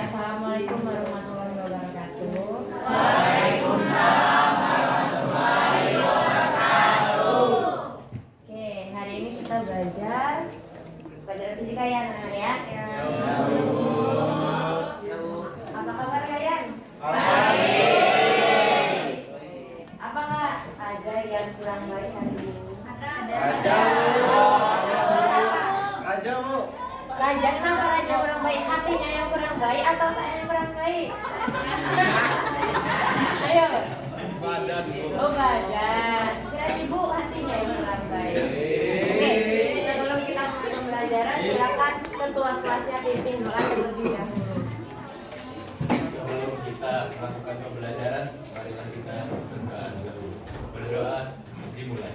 Assalamualaikum warahmatullahi wabarakatuh. Waalaikumsalam warahmatullahi wabarakatuh. Oke, hari ini kita belajar fisika ya, anak ya. Apa kabar kalian? Baik. Apakah ada yang kurang baik hari ini? Raja, Bu. Raja, kenapa Raja kurang baik? Hatinya yang kurang baik atau tak yang kurang baik? Ayo. Badan, Bu. Oh, badan. Kira ibu hatinya yang kurang baik. Oke, sebelum kita mulai pembelajaran, silakan ketua kelasnya pimpin doa terlebih dahulu. Sebelum kita melakukan pembelajaran, marilah kita berdoa dulu. Berdoa dimulai.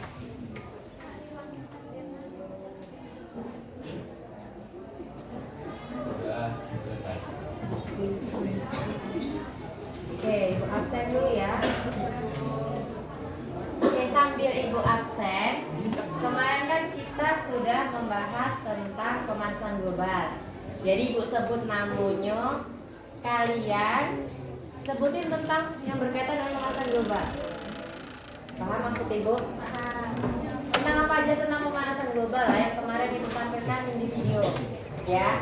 Sudah selesai. Oke, ibu absen dulu ya. Oke, sambil ibu absen, kemarin kan kita sudah membahas tentang pemanasan global. Jadi ibu sebut namanya, kalian sebutin tentang yang berkaitan dengan pemanasan global. Paham maksud ibu? Tentang apa aja tentang pemanasan global lah yang kemarin ibu sampaikan di video, ya.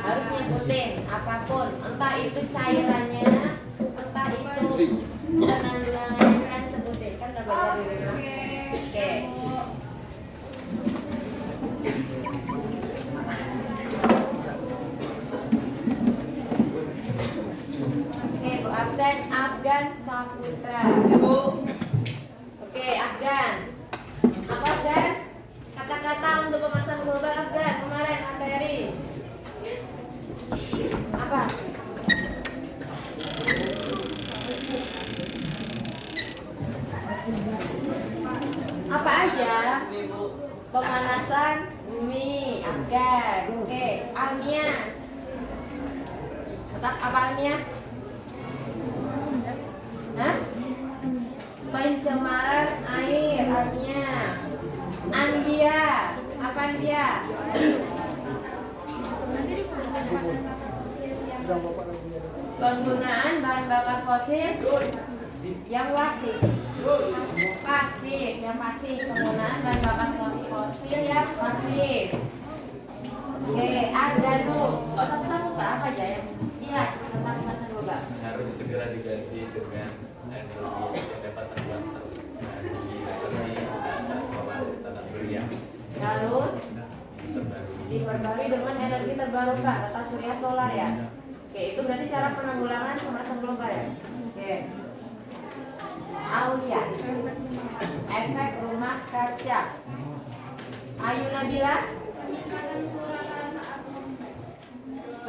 Harus nyebutin apapun, entah itu cairannya, entah itu penanggulangannya, kan sebutin, kan udah belajar di rumah. Oke. Oke, Bu absen Afgan Saputra. Ibu. Oke, Afgan. Apa Afgan? Kata-kata untuk pemanasan global Afgan kemarin materi. Apa? Apa aja? Pemanasan bumi, Afgan. Oke, almiah. Apa almiah? Hah? Pencemaran air, almiah. Andia, apa Andia? Penggunaan bahan bakar fosil yang pasif, penggunaan bahan bakar fosil yang pasif. Oke, ada tuh. Oh, susah apa aja yang jelas tentang pemanasan global? Harus segera diganti dengan energi yang dapat terbuat energi dan solar tanam surya Harus terbaru. diperbarui dengan energi terbarukan atau surya solar ya. Oke, itu berarti cara penanggulangan pemanasan global ya. Oke. Aulia, efek rumah kaca. Ayu Nabila,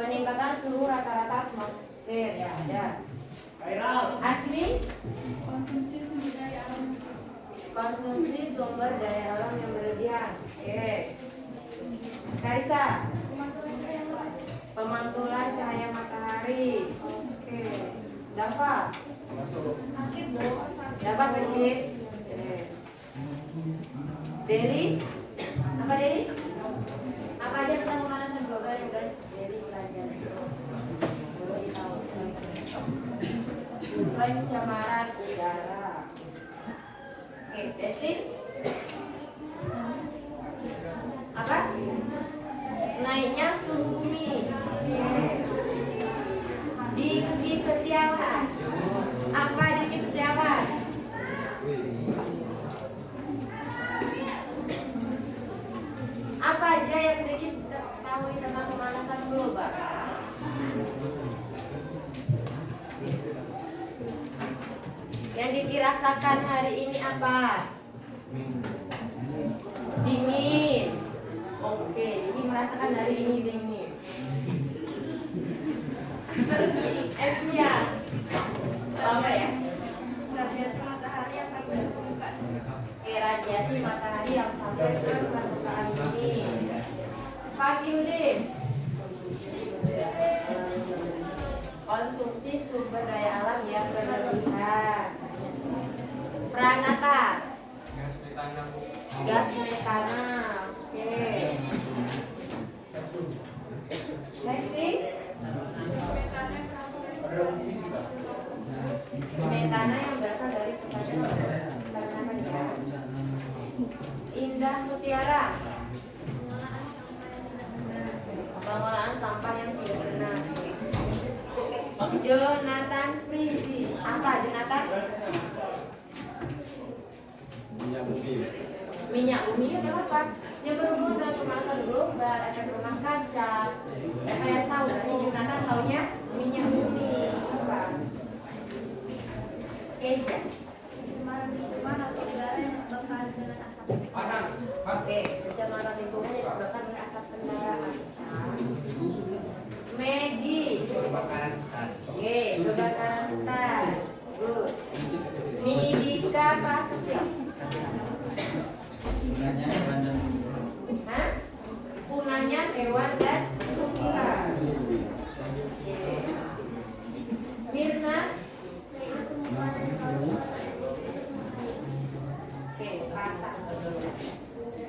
peningkatan suhu rata-rata atmosfer ya ada. Asmi, konsumsi sumber daya alam yang berlebihan. Oke. Kaisa, pemantulan cahaya matahari. Oke. Dafa, sakit bu. Dafa sakit. Oke. Deli, apa Deli? Apa aja tentang pemanasan global yang udah Deli pelajari? Boleh tahu. Pencemaran udara. Oke, Desti. Apa? Naiknya suhu bumi. Diki Setiawan. Apa Diki Setiawan? Apa aja yang Diki tahu tentang pemanasan global? Yang Diki rasakan hari ini apa? Dingin. Oke, jadi merasakan hari ini dingin. Esnya apa ya? Radiasi matahari yang sampai ke permukaan. Radiasi matahari yang sampai ke permukaan bumi. Fakiudin, konsumsi sumber daya alam yang berlebihan. Pranata, gas metana. Oke. Hesti, Jonathan Frizi. Apa Jonathan? Minyak bumi. Minyak bumi itu apa? Yang berhubungan dengan pemanasan global, efek rumah kaca. Kalian tahu berarti Jonathan taunya minyak bumi apa? Keisha. Pencemaran lingkungan atau udara yang disebabkan dengan asap. Oke, pencemaran lingkungan yang disebabkan oleh asap kendaraan. Medi. Oke, kebakaran hutan. Good. Nidika Prasetyo. Gunanya hewan dan Hah? Punahnya hewan dan tumbuhan. Oke. Mirna. Oke, pasang.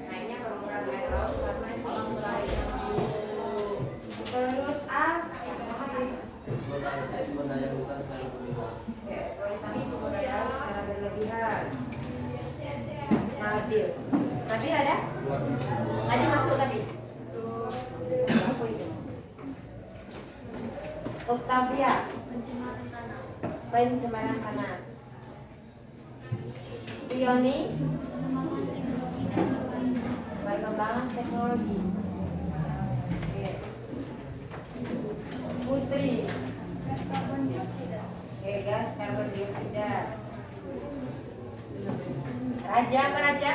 Naiknya permukaan air laut karena kolam lain. Terus eksploitasi sumber daya hutan secara berlebihan. Oke, eksploitasi sumber daya alam secara berlebihan. Nabil. Nabil ada? Tadi masuk tadi. Apa itu? Octavia. Pencemaran tanah. Pencemaran tanah. Pioni. Perkembangan teknologi. Oke. Putri. Gas karbon dioksida. Oke, gas karbon dioksida. Raja apa Raja?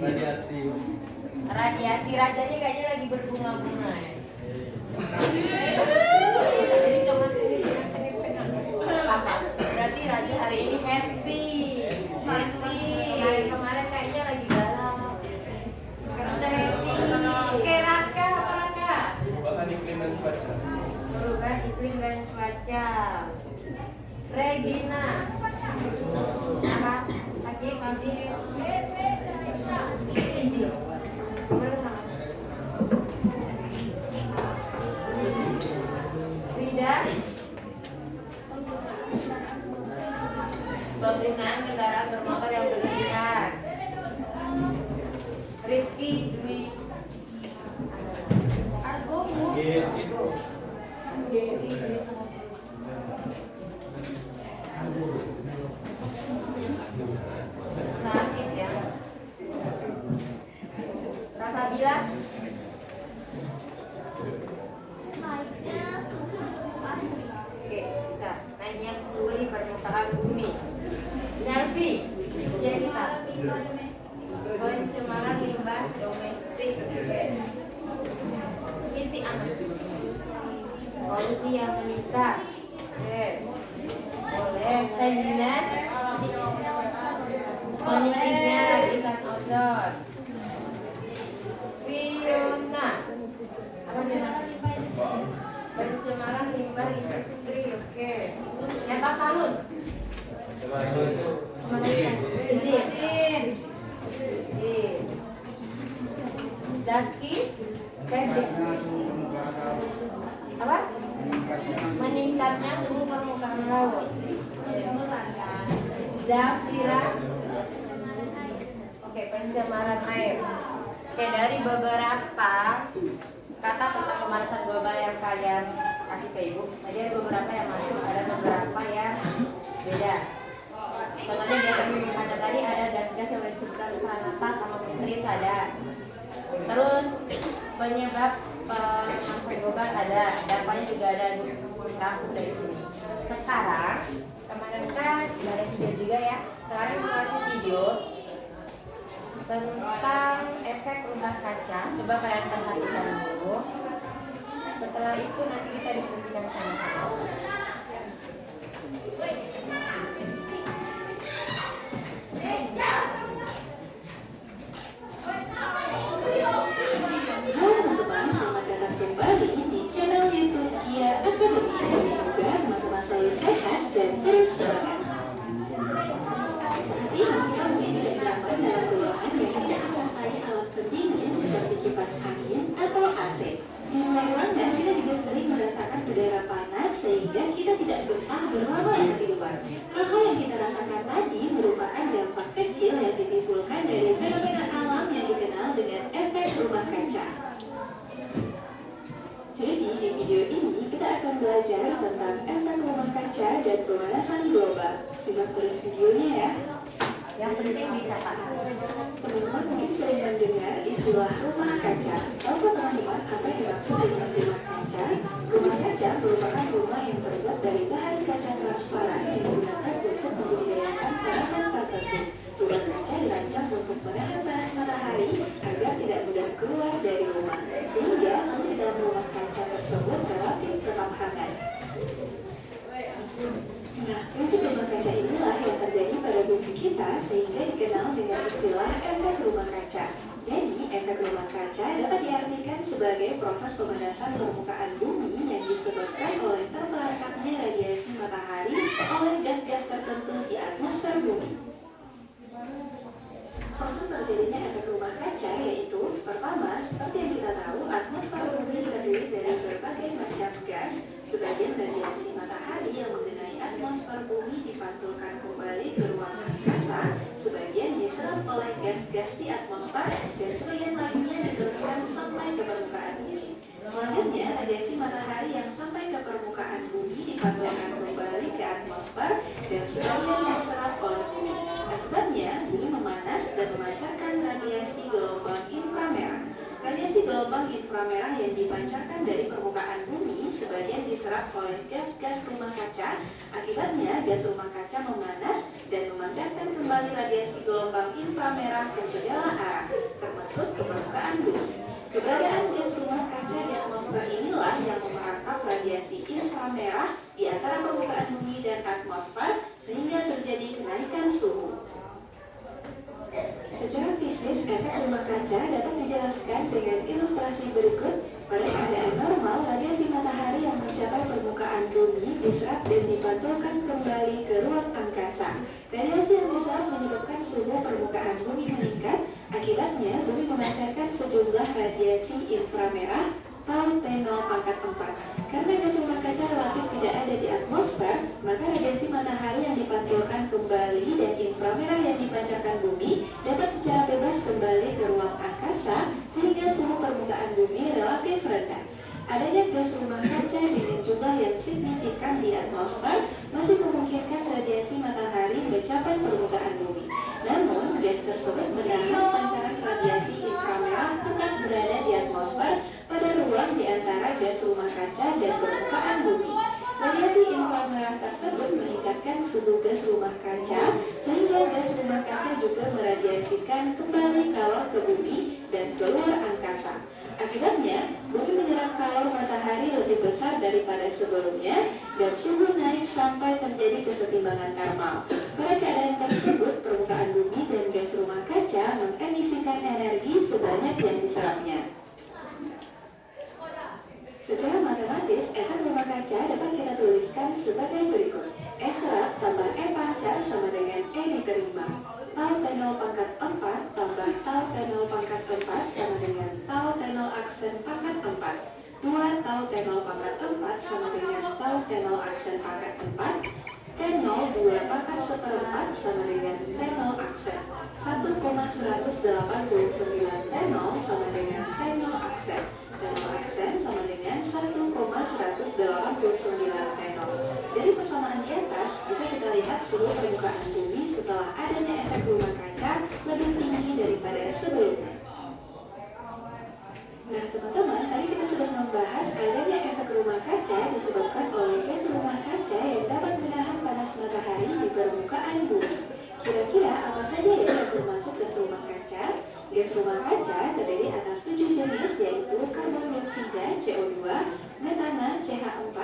Radiasi. Radiasi. Rajanya kayaknya lagi berbunga-bunga ya. Jadi cuma apa? Berarti Raja hari ini happy. Kemarin kayaknya lagi galau. Sekarang udah happy. Oke, Raka apa Raka? Perubahan iklim dan cuaca. Perubahan iklim dan cuaca. Regina. Apa? Oke, Fazi. Izzy. Rida. Penggunaan kendaraan bermotor yang berlebihan. Rizky Dwi. Argomu. Sakit ya. Salsabila. Naiknya suhu permukaan bumi. Oke, bisa. Naiknya suhu di permukaan bumi. Selfie. Cerita. Limbah domestik. Pencemaran limbah domestik. Siti Ahmad. Polusi yang meningkat. Oke. Boleh. Tandingan. Menipisnya lapisan ozon. Fiona. Apa dia? Pencemaran limbah industri. Oke. Nyata salun. Izin. Zaki. Pendek. Apa? Meningkatnya suhu permukaan laut. Zafira. Oke, pencemaran air. Oke, dari beberapa kata tentang pemanasan global yang kalian kasih ke ibu, tadi ada beberapa yang masuk, ada beberapa yang beda. Contohnya di atas kaca tadi ada gas-gas yang disebutkan ultraviolet sama nitrit ada. Terus penyebab pemanasan global ada, dampaknya juga ada, rangkum dari sini. Sekarang kemarin kan ada video juga ya. Sekarang kita kasih video tentang efek rumah kaca. Coba kalian perhatikan dulu. Setelah itu nanti kita diskusikan sama-sama. Halo teman-teman, selamat datang kembali di channel YouTube Gia Academy. Semoga teman-teman selalu sehat dan terus semangat. Saat ini kita menjadi terdapat dalam ruangan yang tidak disertai alat pendingin seperti kipas angin atau AC. Di luar ruangan kita juga sering merasakan udara panas sehingga kita tidak betah berlama-lama di luar. Hal yang kita rasakan tadi merupakan dampak kecil yang ditimbulkan dari fenomena alam yang dikenal dengan efek rumah kaca. Jadi di video ini kaca dan pemanasan global. Simak terus videonya ya. Yang penting dicatat. Teman-teman mungkin sering mendengar istilah rumah kaca. Tahukah teman-teman apa yang dimaksud dengan rumah kaca? Rumah kaca merupakan rumah yang terbuat dari bahan kaca transparan yang digunakan untuk membudidayakan tanaman tertentu. Rumah kaca dirancang untuk menahan panas matahari agar tidak mudah keluar dari rumah, sehingga suhu di dalam rumah kaca tersebut relatif tetap hangat. Nah, prinsip rumah kaca inilah yang terjadi pada bumi kita sehingga dikenal dengan istilah efek rumah kaca. Jadi, efek rumah kaca dapat diartikan sebagai proses pemanasan permukaan bumi yang disebabkan oleh terperangkapnya radiasi matahari oleh gas-gas tertentu di atmosfer bumi. Proses terjadinya efek rumah kaca yaitu, pertama, seperti yang kita tahu, atmosfer bumi terdiri dari berbagai macam gas. Sebagian radiasi matahari yang mengenai atmosfer bumi dipantulkan kembali ke ruang angkasa, sebagian diserap oleh gas-gas di atmosfer, dan sebagian lainnya diteruskan sampai ke permukaan bumi. Selanjutnya, radiasi matahari yang sampai ke permukaan bumi dipantulkan kembali ke atmosfer, dan sebagian diserap oleh bumi. Akibatnya, bumi memanas dan memancarkan radiasi gelombang inframerah. Radiasi gelombang inframerah yang dipancarkan dari permukaan bumi sebagian diserap oleh gas-gas rumah kaca. Akibatnya, gas rumah kaca memanas dan memancarkan kembali radiasi gelombang inframerah ke segala arah, termasuk ke permukaan bumi. Keberadaan gas rumah kaca di atmosfer inilah yang memerangkap radiasi inframerah di antara permukaan bumi dan atmosfer sehingga terjadi kenaikan suhu. Secara fisik, efek rumah kaca dapat dijelaskan dengan ilustrasi berikut. Pada keadaan normal, radiasi matahari yang mencapai permukaan bumi diserap dan dipantulkan kembali ke ruang angkasa. Radiasi yang diserap menyebabkan suhu permukaan bumi meningkat. Akibatnya, bumi memancarkan sejumlah radiasi inframerah Tau T0 pangkat 4. Karena gas rumah kaca relatif tidak ada di atmosfer, maka radiasi matahari yang dipantulkan kembali dan inframerah yang dipancarkan bumi dapat secara bebas kembali ke ruang angkasa sehingga suhu permukaan bumi relatif rendah. Adanya gas rumah kaca dengan jumlah yang signifikan di atmosfer masih memungkinkan radiasi matahari mencapai permukaan bumi. Namun, gas tersebut menahan pancaran radiasi inframerah tetap berada di atmosfer pada ruang di antara gas rumah kaca dan permukaan bumi. Radiasi inframerah tersebut meningkatkan suhu gas rumah kaca sehingga gas rumah kaca juga meradiasikan kembali kalor ke bumi dan keluar angkasa. Akibatnya, bumi menyerap kalor matahari lebih besar daripada sebelumnya dan suhu naik sampai terjadi kesetimbangan termal. Pada keadaan tersebut, permukaan bumi dan gas rumah kaca mengemisikan energi sebanyak yang diserapnya. Secara matematis, efek rumah kaca dapat kita tuliskan sebagai berikut. E serap tambah E pancar sama dengan E diterima. Tau T0 pangkat 4 tambah Tau T0 pangkat 4 sama dengan Tau T0 aksen pangkat 4. 2 Tau T0 pangkat 4 sama dengan Tau T0 aksen pangkat 4. T0 2 pangkat 1/4 sama dengan T0 aksen. 1,189 T0 sama dengan T0 aksen. T0 aksen sama dengan 1,189 T0. Dari persamaan di atas, bisa kita lihat suhu permukaan bumi setelah adanya efek rumah kaca lebih tinggi daripada sebelumnya. Nah teman-teman, tadi kita sudah membahas adanya efek rumah kaca disebabkan oleh gas rumah kaca yang dapat menahan panas matahari di permukaan bumi. Kira-kira apa saja ya yang termasuk gas rumah kaca? Gas rumah kaca terdiri atas 7 jenis yaitu karbon dioksida CO2, metana CH4,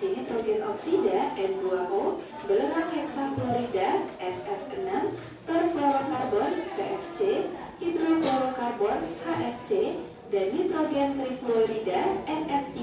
dinitrogen oksida N2O, belerang heksafluorida SF6, perfluorokarbon PFC, hidrofluorokarbon HFC, dan nitrogen trifluorida NF3.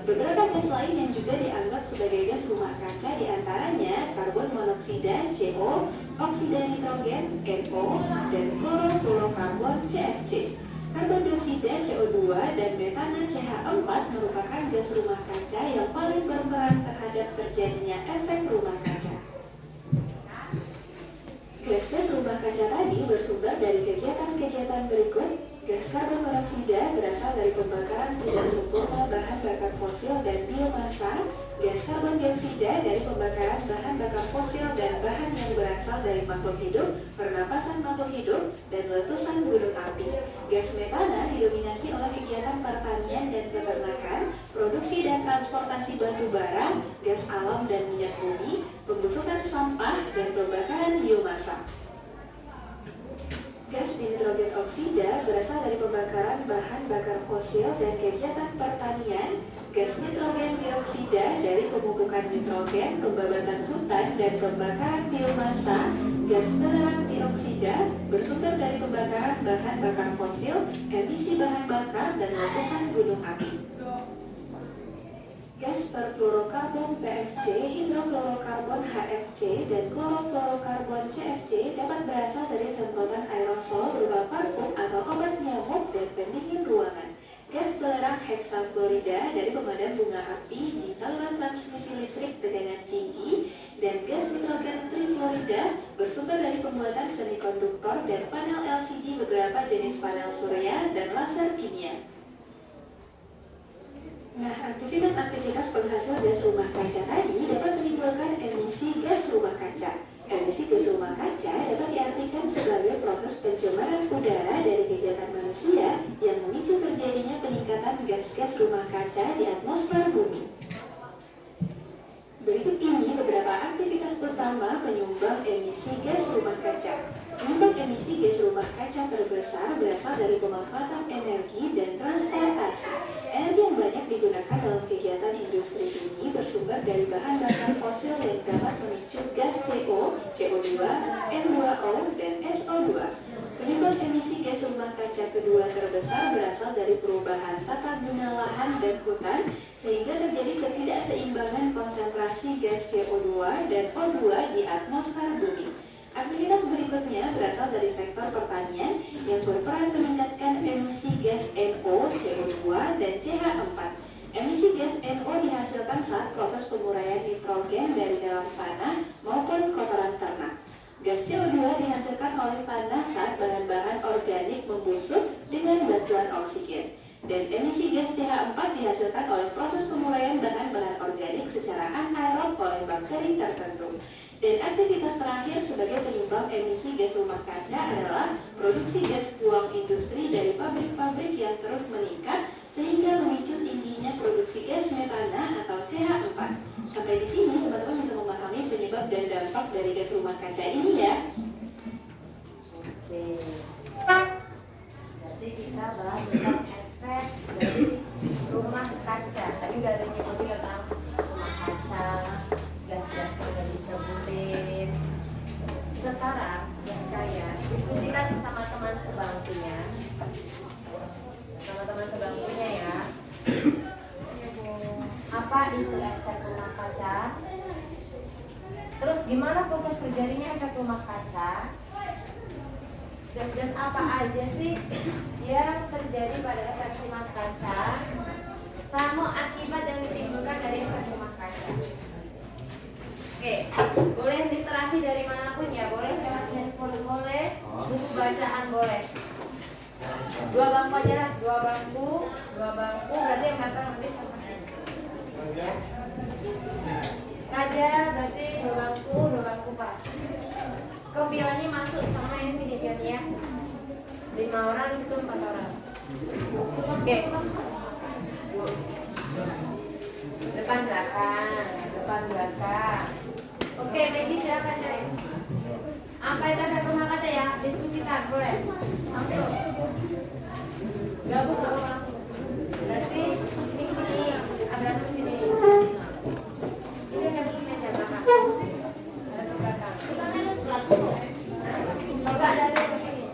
Beberapa gas lain yang juga dianggap sebagai gas rumah kaca diantaranya karbon monoksida CO, oksida nitrogen NO, dan klorofluorokarbon CFC. Karbon dioksida CO2 dan metana CH4 merupakan gas rumah kaca yang paling berperan terhadap terjadinya efek rumah kaca. Gas-gas rumah kaca tadi bersumber dari kegiatan-kegiatan berikut. Gas karbon monoksida berasal dari pembakaran tidak sempurna bahan bakar bakar fosil dan biomasa, gas karbon dioksida dari pembakaran bahan bakar fosil dan bahan yang berasal dari makhluk hidup, pernapasan makhluk hidup, dan letusan gunung api. Gas metana didominasi oleh kegiatan pertanian dan peternakan, produksi dan transportasi batu bara, gas alam dan minyak bumi, pembusukan sampah, dan pembakaran biomasa. Gas nitrogen oksida berasal dari pembakaran bahan bakar fosil dan kegiatan pertanian. Gas nitrogen dioksida dari pemupukan nitrogen, pembabatan hutan, dan pembakaran biomasa. Gas penerang dioksida bersumber dari pembakaran bahan bakar fosil, emisi bahan bakar, dan letusan gunung api. Gas perfluorokarbon PFC, hidrofluorokarbon HFC, dan klorofluorokarbon CFC dapat berasal dari semprotan aerosol berupa parfum atau obat nyamuk dan pendingin ruangan. Gas pelerang heksaklorida dari pemadam bunga api di saluran transmisi listrik tegangan tinggi, dan gas nitrogen trifluorida bersumber dari pembuatan semikonduktor dan panel LCD beberapa jenis panel surya dan laser kimia. Nah, aktivitas-aktivitas penghasil gas rumah kaca tadi dapat menimbulkan emisi gas rumah kaca. Emisi gas rumah kaca dapat diartikan sebagai proses pencemaran udara dari kegiatan manusia yang memicu terjadinya peningkatan gas-gas rumah kaca di atmosfer bumi. Berikut ini beberapa aktivitas utama penyumbang emisi gas rumah kaca. Penyumbang emisi gas rumah kaca terbesar berasal dari pemanfaatan energi dan transportasi. Energi yang banyak digunakan dalam kegiatan industri ini bersumber dari bahan bakar fosil yang dapat memicu gas CO, CO2, N2O, dan SO2. Penyumbang emisi gas rumah kaca kedua terbesar berasal dari perubahan tata guna lahan dan hutan, sehingga terjadi ketidakseimbangan konsentrasi gas CO2 dan O2 di atmosfer bumi. Aktivitas berikutnya berasal dari sektor pertanian yang berperan meningkatkan emisi gas NO, CO2, dan CH4. Emisi gas NO dihasilkan saat proses penguraian nitrogen dari dalam tanah maupun kotoran ternak. Gas CO2 dihasilkan oleh tanah saat bahan-bahan organik membusuk dengan bantuan oksigen. Dan emisi gas CH4 dihasilkan oleh proses penguraian bahan-bahan organik secara anaerob oleh bakteri tertentu. Dan aktivitas terakhir sebagai penyumbang emisi gas rumah kaca adalah produksi gas buang industri dari pabrik-pabrik yang terus meningkat sehingga memicu tingginya produksi gas metana atau CH4. Sampai di sini teman-teman bisa memahami penyebab dan dampak dari gas rumah kaca ini ya. Oke. Jadi kita bahas tentang efek dari rumah kaca. Tadi udah ada nyebutin tentang rumah kaca, gas-gas yang udah disebutin. Sekarang ya sekalian diskusikan sama teman sebangkunya, ya. Apa itu efek rumah kaca? Terus gimana proses terjadinya efek rumah kaca? Gas-gas apa aja sih yang terjadi pada efek rumah kaca? Sama akibat yang ditimbulkan dari efek rumah kaca. Oke, boleh literasi dari manapun ya, boleh lewat handphone boleh, buku bacaan boleh. Dua bangku aja lah, dua bangku berarti yang datang nanti sama sini. Ya. Raja berarti dua bangku Pak. Kau Pioni masuk sama yang sini Pioni ya. 5 orang di situ 4 orang. Oke. Depan belakang. Oke, Maggie silakan cari. Apa itu efek rumah kaca ya? Diskusikan boleh. Langsung. Gabung langsung. Berarti ini sini, ada di sini. Ini ada di sini aja belakang. Ada di belakang. Kita main di belakang. Coba ada di sini.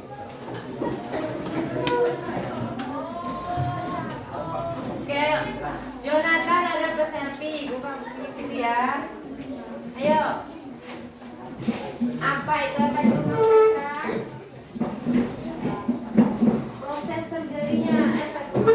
Oke, Jonathan ada ke selfie, buka di situ ya. Ayo. Apa itu efek rumah kaca? Proses terjadinya efek rumah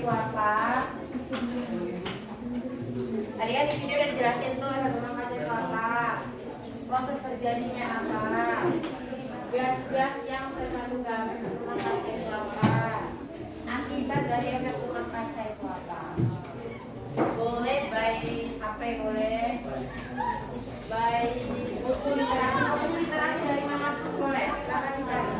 itu apa? Tadi kan di video udah dijelasin tuh tabung kaca itu apa, proses terjadinya apa, gas-gas yang terkandung dalam tabung kaca itu apa, akibat dari efek tabung kaca itu apa. Boleh by HP, boleh by buku literasi dari manapun boleh, silahkan dicari.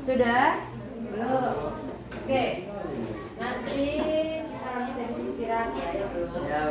Sudah? Belum. Oke. Nanti kita lanjut dari istirahat ya, belum. Ya,